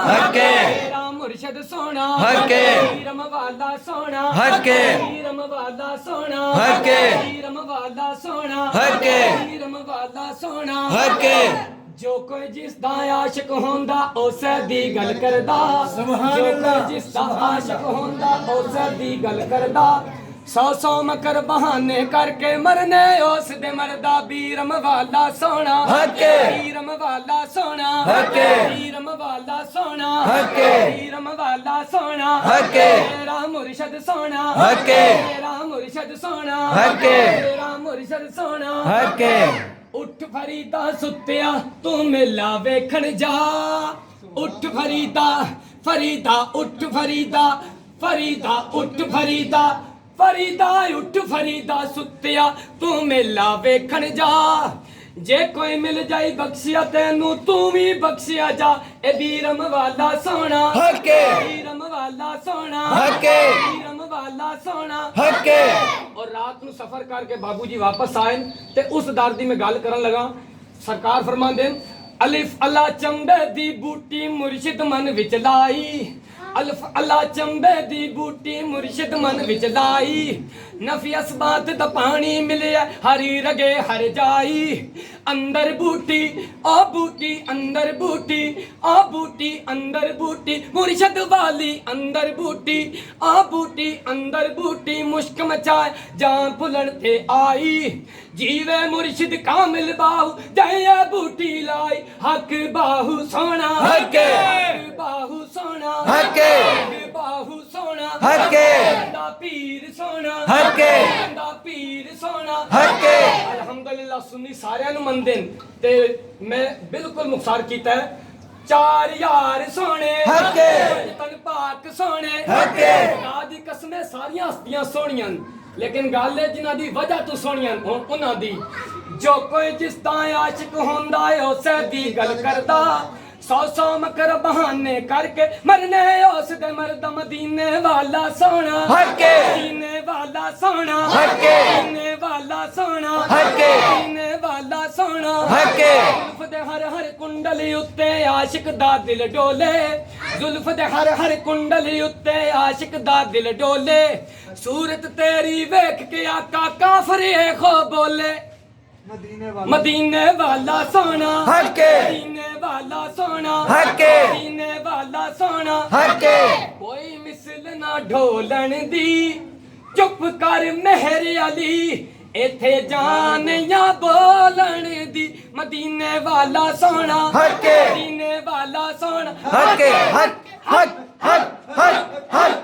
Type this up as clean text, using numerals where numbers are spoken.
हके तेरा मुर्शद सोना हके पीरम वाला सोना हके पीरम वाला सोना हके पीरम वाला सोना हके पीरम वाला सोना हके जो कोई जिस दा आशिक होंदा उसे दी गल करदा जो कोई जिस दा आशिक होंदा उसे दी गल करदा सौ मकर बहाने करके मरने उस दे मरदा बीरम वाला सोना हके बीरम वाला सोना हके बीरम वाला सोना हके बीरम वाला सोना हके तेरा मुर्शद सोना हके तेरा मुर्शद सोना हके तेरा मुर्शद सोना हके उठ फरीदा सुत्तिया तू मेला वेखण जा उठ फरीदा फरीदा उठ फरीदा फरीदा उठ फरीदा फरीदा उठ फरीदा सुत्तिया तू मेला वेखण जा जे कोई मिल जाई बख्शिया तेनू तू भी बख्शिया जा ए बीरम वाला सोना हके बीरम वाला सोना हके बीरम वाला सोना हके और रात ਨੂੰ सफर करके बाबूजी वापस आए ते उस दर्दी में गल करन लगा सरकार फरमांदे अलिफ अल्लाह चंबे दी बूटी मुर्शिद मन विच लाई अलिफ अल्लाह चंबे दी बूटी मुर्शिद मन विच लाई नफी असबात दा पानी मिलिया हरी रगे हर जाई अंदर बूटी आ बूटी अंदर बूटी आ बूटी अंदर बूटी मुर्शिद वाली अंदर बूटी आ बूटी अंदर बूटी मुश्क मचाए जान फुलन थे आई जीवे मुर्शिद कामिल बाहु जय बूटी लाई हक बाहु सोना हके बाहु सोना हके बाहु सोना हके दा पीर सोना हके दा पीर सोना हके अल्हम्दुलिल्लाह सुन्नी सारियां नु मंदे ते मैं बिल्कुल मुख्तार कीता है चार यार सोने हके तन पाक सोने हके खुदा दी कसमें सारियां हस्तियां सोहणियां लेकिन गल है जिन्हां दी वजह तू सोहणियां हुण उन्हां दी जो कोई जिस दा आशिक होंदा है उसे दी गल करदा सौ मकर बहाने करके मरने उस दे मर्द मदीने वाला सोना हके मदीने वाला सोना हके मदीने वाला सोना हके मदीने वाला सोना हके जुल्फ दे हर हर कुंडली उत्ते आशिक दा दिल डोले जुल्फ दे हर हर कुंडली उत्ते आशिक दा दिल डोले सूरत तेरी वेख के आका काफर खो बोले मदीने वाला सोना हके मदीने वाला सोना हके मदीने वाला सोना हके कोई मिसल ना ढोलन दी चुप कर मेहर अली इथे जान या बोलन दी मदीने वाला सोना हके मदीने वाला सोना हके हक हक हक हक हक